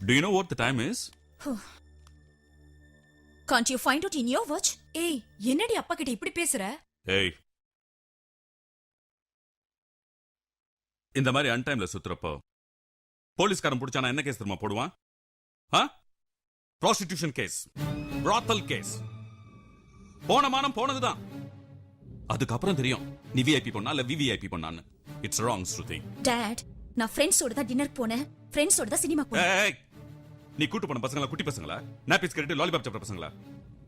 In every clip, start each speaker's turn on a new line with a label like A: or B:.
A: Do you know what the time is?
B: Can't you find out in your watch?
C: ஏய் என்னடி அப்பா கிட்ட இப்படி பேசுற?
A: Hey. இந்த மாதிரி அன்டைம்ல சுத்துறப்போ போலீஸ்காரன் பிடிச்சானா என்ன கேஸ் தெரியுமா போடுவான்? Prostitution case, brothel case. போன மானம் போனதுதான். அதுக்கப்புறம் தெரியும் நீ விஐபி பொண்ணா இல்ல விவிஐபி பொண்ணான்னு. It's wrong Shruti.
B: டாட், நான் ஃப்ரெண்ட்ஸோட தான் டின்னர் போனேன், ஃப்ரெண்ட்ஸோட தான் சினிமா போனேன்.
A: நீ கூட்டு போன பசங்களா குட்டி பசங்களா? நாப்பிஸ் கரெக்ட் லாலிபாப் சாப்பிட்ட பசங்களா?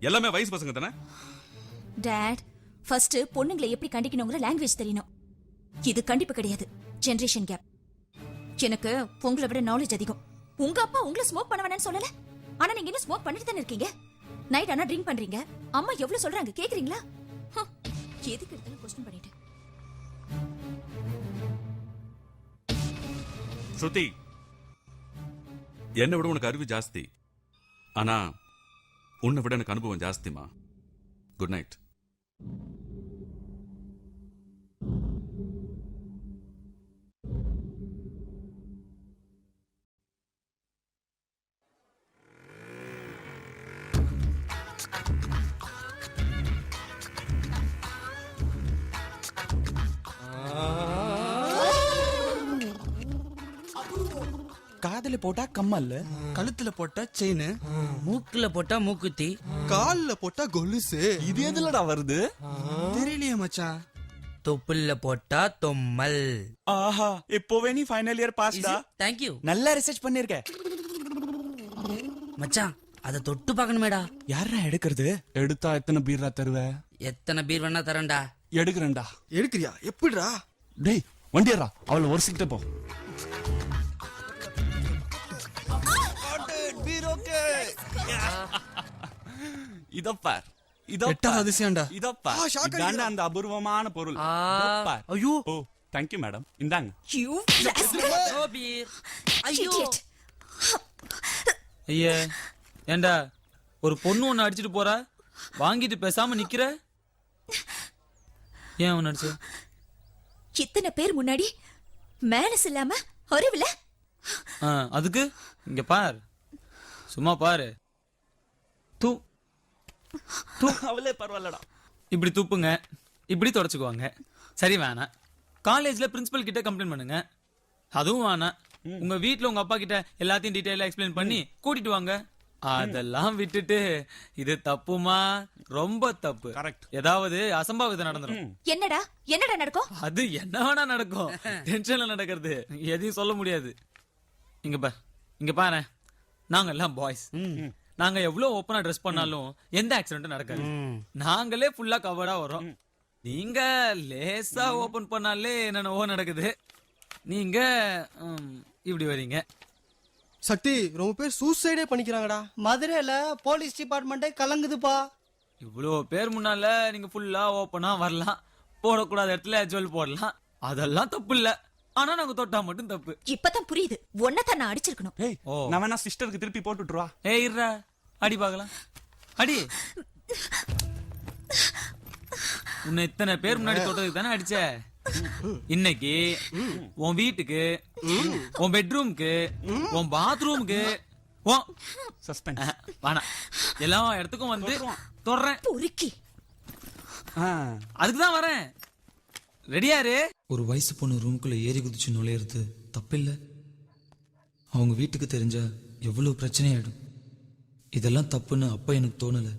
A: எல்லாமே வயசு பசங்க தானே?
B: டாட், ஃபர்ஸ்ட் பொண்ணுங்களை எப்படி கண்டிக்கணுங்கிற லாங்குவேஜ் தெரியணும். இது கண்டிப்பு கிடையாது, ஜெனரேஷன் கேப். எனக்கு உங்களை விட நாலேஜ் அதிகம். உங்க அப்பா உங்களை ஸ்மோக் பண்ண வேணாம்னு சொல்லல, ஆனா நீங்க இன்னும் ஸ்மோக் பண்ணிட்டு தானே இருக்கீங்க. நைட் ஆனா ட்ரிங்க் பண்றீங்க. அம்மா எவ்வளவு சொல்றாங்க கேக்குறீங்களா? எதுக்கு எடுத்தாலும் क्वेश्चन பண்ணிட்டு.
A: ஸ்ருதி, என்னை விட உனக்கு அறிவு ஜாஸ்தி, ஆனா உன்னை விட எனக்கு அனுபவம் ஜாஸ்திமா. Good night.
D: காதுல போட்டா கம்மல், கழுத்துல போட்டா செயின்,
E: மூக்குல போட்டா மூக்குத்தி,
D: கால்ல போட்டா கொலுசு. இது எதுலடா வருது தெரியலையே மச்சான்.
E: தொப்புள்ள போட்டா தொம்மல்.
D: ஆஹா, இப்போவே நீ ஃபைனல் இயர் பாஸ்டா.
E: தேங்க்யூ.
D: நல்லா ரிசர்ச் பண்ணிருக்க
E: மச்சான். அத தொட்டு பாக்கணுமேடா.
D: யாரா எடுக்கிறது? எடுத்தா எத்தனை பீர்ரா தருவ?
E: எத்தனை பீர் வேணா தரேன்டா.
D: எடுக்கிறேன்டா.
F: எடுக்கிறியா? எப்படிடா?
D: டேய் வண்டியறா, அவளை ஒரசிக்கிட்டே போ. இதப்பார்,
F: எட்டாவது அதிசயம்டா.
D: இதப்பார், இதாண்டா அந்த அபூர்வமான பொருள். இதப்பார்.
E: ஐயோ.
D: ஓ, thank you மேடம். இந்தாங்க.
B: You rascal.
E: ஓ பீர். ஐயோ.
B: Idiot.
G: ஐயா, ஏண்டா ஒரு பொண்ணு ஒன்னு அடிச்சிட்டு போற, வாங்கிட்டு பேசாம நிக்கிற? ஏன் ஒன்னு அடிச்ச?
B: இத்தனை பேர் முன்னாடி மேனஸ் இல்லாம அறிவில்ல.
G: அதுக்கு இங்க பார், சும்மா பாரு. தூ தூ.
D: அவளே பரவாயில்லடா.
G: இப்படி தூப்புங்க, இப்படி தொடச்சுக்குவாங்க. சரி வேணாம். காலேஜ்ல பிரின்சிபல் கிட்ட கம்ப்ளைண்ட் பண்ணுங்க. அதுவும் வேணாம். உங்க வீட்டுல உங்க அப்பா கிட்ட எல்லாத்தையும் டீடைலா எக்ஸ்பிளைன் பண்ணி கூட்டிட்டு வாங்க. அதெல்லாம் விட்டுட்டு இது தப்புமா, ரொம்ப தப்பு.
D: கரெக்ட்.
G: ஏதாவது அசம்பாவிதம் நடந்துரும்.
B: என்னடா என்னடா நடக்கும்?
G: அது என்ன வேணா நடக்கும். டென்ஷன்ல நடக்கிறது எதையும் சொல்ல முடியாது. இங்க பாரு, நாங்க எல்லாம் பாய்ஸ். நாங்க எவ்வளவு ஓப்பனா ட்ரெஸ் பண்ணாலும் எந்த ஆக்சிடென்ட்டும் நடக்காது. நாங்களே ஃபுல்லா கவரா வரோம். நீங்க லேசா ஓபன் பண்ணாலே என்னென்னவோ நடக்குது. நீங்க இப்படி வரீங்க.
F: சக்தி, ரொம்ப பேர் சூசைடே பண்ணிக்கிறாங்கடா.
H: மதுரையில போலீஸ் டிபார்ட்மெண்டே கலங்குதுப்பா.
G: இவ்வளவு பேர் முன்னால நீங்க ஃபுல்லா ஓப்பனா வரலாம், போடக்கூடாத இடத்துல ஜுவல் போடலாம். அதெல்லாம் தப்பு இல்ல, ஆனா நாங்க தொட்டா மட்டும் தப்பு.
B: இப்பதான் புரியுது, ஒன்னதான் நான் அடிச்சிருக்கணும்.
D: ஏய், நான் வேணா சிஸ்டருக்கு திருப்பி போட்டுட்டுருவா.
G: ஏய் இருடா, அடி பார்க்கலாம். அடி. உன்னை இத்தனை பேர் முன்னாடி தொட்டதுக்கு தானே அடிச்ச. இன்னைக்கு உன் வீட்டுக்கு, உன் பெட்ரூம்க்கு, உன் பாத்ரூம்க்கு,
D: சஸ்பென்ஸ்
G: வேணாம், எல்லா இடத்துக்கும் வந்து தொடுறேன்.
B: பொறுக்கி.
G: அதுக்குதான் வரேன். ரெடியாரு?
I: ஒரு வயசு பொண்ணு ரூமுக்குள்ள ஏறி குதிச்சு நுழையிறது தப்பில்ல. அவங்க வீட்டுக்கு தெரிஞ்சா எவ்வளவு பிரச்சனையாயிடும். இதெல்லாம் தப்புன்னு அப்ப எனக்கு தோணல.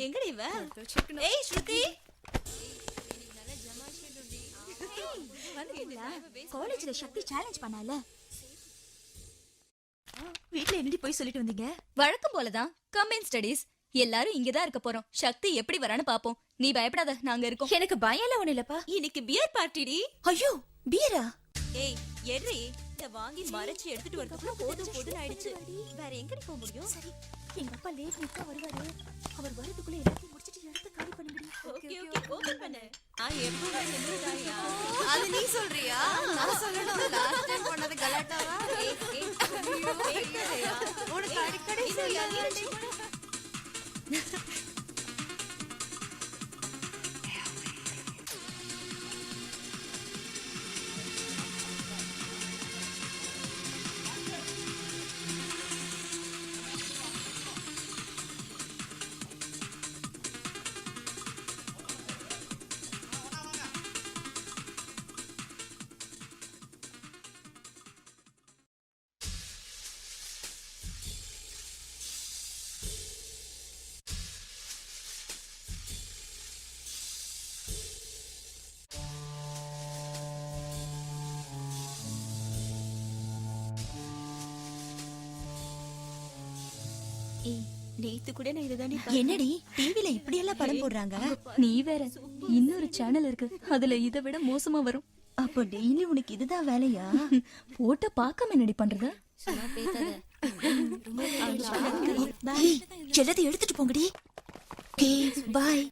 B: எங்கடி இவ? ஏய் ஸ்ருதி, காலேஜ்ல சக்தி சேலஞ்ச் பண்ணால. வீட்ல என்னடி போய் சொல்லிட்டு வந்தீங்க?
J: வழக்கம் போலதான் கம்பைன் ஸ்டடீஸ். எல்லாரும் இங்கதான் இருக்க போறோம். சக்தி எப்படி வரான்னு பாப்போம். நீ பயப்படாத, நாங்க இருக்கோம்.
B: எனக்கு பயம் எல்லாம் ஒண்ணு இல்லப்பா.
J: இன்னைக்கு பியர் பார்ட்டிடி.
B: ஐயோ பீரா?
J: ஏய் எர்ரி, இத வாங்கி மறைச்சு எடுத்துட்டு வரதுக்குள்ள போதும் போதும் ஆயிடுச்சு. வேற எங்கடி போக முடியும்?
B: சரி எங்க அப்பா லேட் நைட்டா வருவாரு. அவர் வரதுக்குள்ள எல்லாத்தையும் முடிச்சிட்டு இடத்த காலி பண்ணிடுங்க.
J: ஓகே ஓகே ஓபன் பண்ணு. எப்போ செஞ்சுதாயா?
C: அது நீ சொல்றியா? நான் சொல்லணும். லாஸ்ட் டைம் பண்ணது கலாட்டாவா? உனக்கு அடிக்கடி சொல்லியாச்சு.
J: நேத்து கூட நான் இதுதானே
B: என்னடி டிவில இப்படி எல்லாம் படம் போடுறாங்க?
J: நீ வேற இன்னொரு சேனல் இருக்கு, அதுல இதை விட மோசமா வரும்.
B: அப்போ டெய்லி உனக்கு இதுதான் வேலையா?
J: போட்ட பார்க்காம என்னடி பண்றது?
B: எல்லாத்தையும் எடுத்துட்டு போங்கடி. Okay bye.